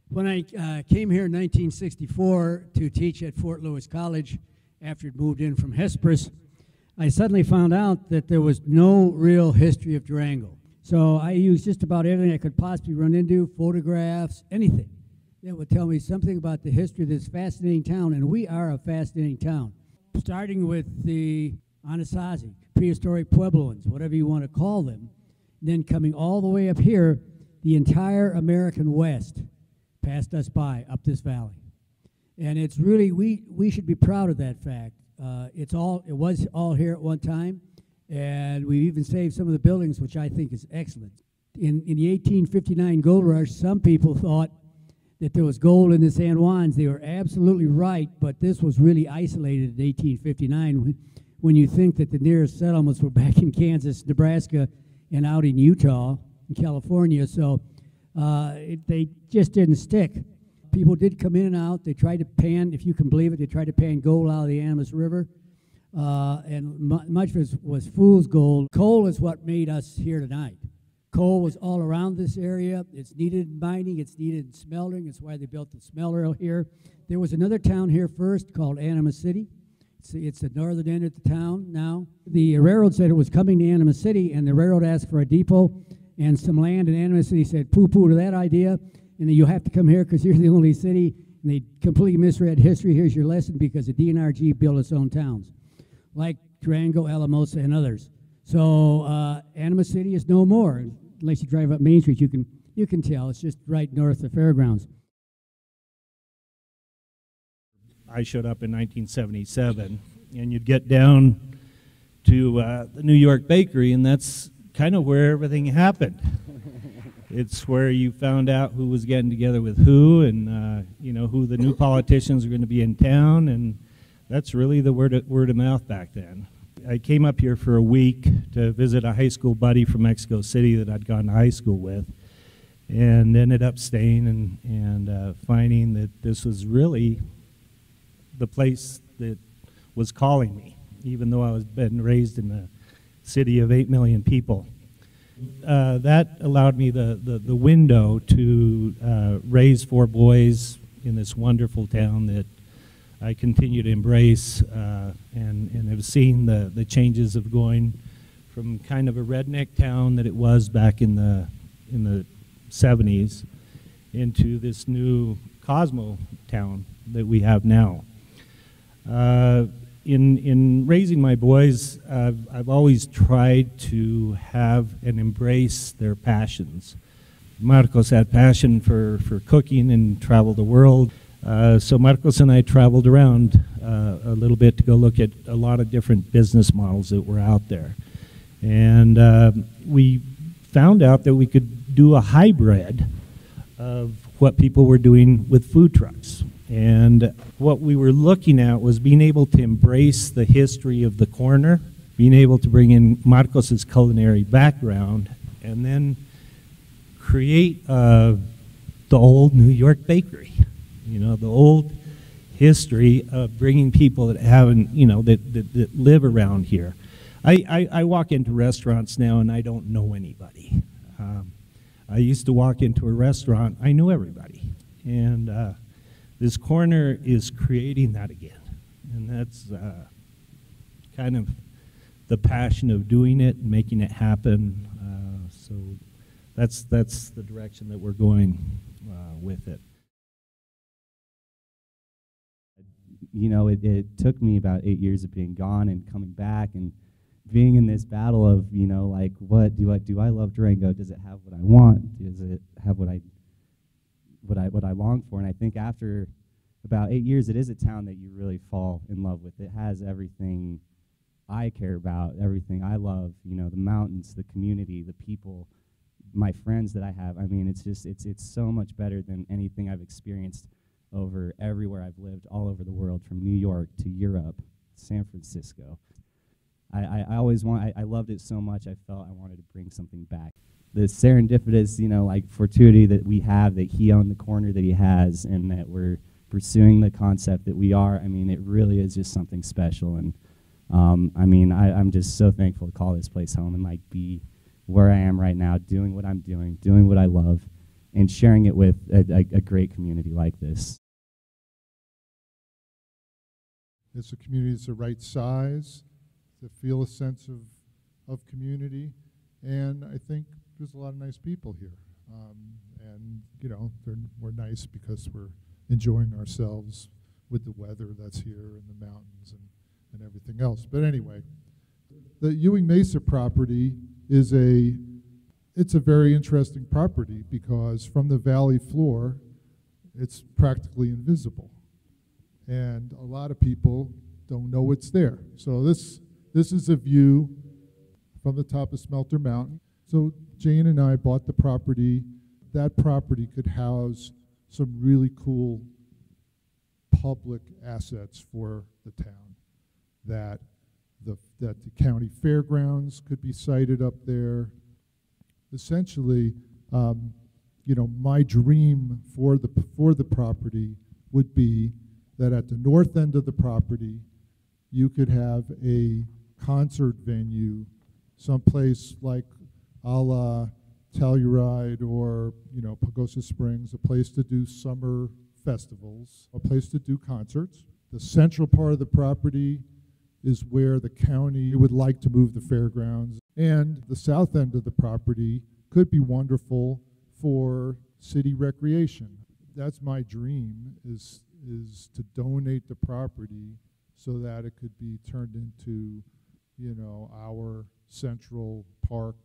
When I came here in 1964 to teach at Fort Lewis College after it moved in from Hesperus, I suddenly found out that there was no real history of Durango. So I used just about everything I could possibly run into, photographs, anything that would tell me something about the history of this fascinating town, and we are a fascinating town. Starting with the Anasazi, prehistoric Puebloans, whatever you want to call them, then coming all the way up here, the entire American West passed us by up this valley. And it's really, we should be proud of that fact. It was all here at one time, and we even saved some of the buildings, which I think is excellent. In the 1859 gold rush, some people thought that there was gold in the San Juans. They were absolutely right, but this was really isolated in 1859 when you think that the nearest settlements were back in Kansas, Nebraska, and out in Utah, in California. So they just didn't stick. People did come in and out. They tried to pan, if you can believe it, they tried to pan gold out of the Animas River. And much of it was fool's gold. Coal is what made us here tonight. Coal was all around this area. It's needed in mining. It's needed in smelting. It's why they built the smelter here. There was another town here first called Animas City. It's the northern end of the town now. The railroad said it was coming to Animas City, and the railroad asked for a depot and some land, and Animas City said poo-poo to that idea, and you have to come here because you're the only city. And they completely misread history. Here's your lesson, because the DNRG built its own towns, like Durango, Alamosa, and others. So Animas City is no more. Unless you drive up Main Street, you can tell. It's just right north of Fairgrounds. I showed up in 1977, and you'd get down to the New York Bakery, and that's kind of where everything happened. It's where you found out who was getting together with who, and you know, who the new politicians are going to be in town, and that's really the word of mouth back then. I came up here for a week to visit a high school buddy from Mexico City that I'd gone to high school with, and ended up staying and finding that this was really the place that was calling me, even though I was been raised in a city of 8 million people. That allowed me the window to raise 4 boys in this wonderful town that I continue to embrace, and have seen the changes of going from kind of a redneck town that it was back in the 70s into this new Cosmo town that we have now. In raising my boys, I've always tried to have and embrace their passions. Marcos had passion for cooking and traveled the world. So Marcos and I traveled around a little bit to go look at a lot of different business models that were out there. And we found out that we could do a hybrid of what people were doing with food trucks. And what we were looking at was being able to embrace the history of the corner, being able to bring in Marcos's culinary background, and then create the old New York bakery. You know, the old history of bringing people that haven't, you know, that live around here. I walk into restaurants now and I don't know anybody. I used to walk into a restaurant, I knew everybody. And this corner is creating that again. And that's kind of the passion of doing it and making it happen. So that's the direction that we're going with it. You know, it took me about 8 years of being gone and coming back and being in this battle of, you know, like, what do I love Durango? Does it have what I want? Does it have what I long for? And I think after about 8 years, it is a town that you really fall in love with. It has everything I care about, everything I love. You know, the mountains, the community, the people, my friends that I have. I mean, it's just it's so much better than anything I've experienced over everywhere I've lived, all over the world, from New York to Europe, San Francisco. I always I loved it so much I felt I wanted to bring something back. The serendipitous, you know, like fortuity that we have, that he owned the corner that he has, and that we're pursuing the concept that we are, I mean, it really is just something special. And I mean, I'm just so thankful to call this place home and like be where I am right now, doing what I'm doing what I love, and sharing it with a great community like this. It's a community that's the right size to feel a sense of community, and I think there's a lot of nice people here. And you know, we're nice because we're enjoying ourselves with the weather that's here and the mountains and everything else. But anyway, the Ewing Mesa property is it's a very interesting property because from the valley floor, it's practically invisible. And a lot of people don't know it's there. So this is a view from the top of Smelter Mountain. So Jane and I bought the property. That property could house some really cool public assets for the town. That the county fairgrounds could be sited up there. Essentially, you know, my dream for the property would be that at the north end of the property, you could have a concert venue, someplace like a la Telluride or, you know, Pagosa Springs, a place to do summer festivals, a place to do concerts. The central part of the property is where the county would like to move the fairgrounds. And the south end of the property could be wonderful for city recreation. That's my dream, is to donate the property so that it could be turned into, you know, our central park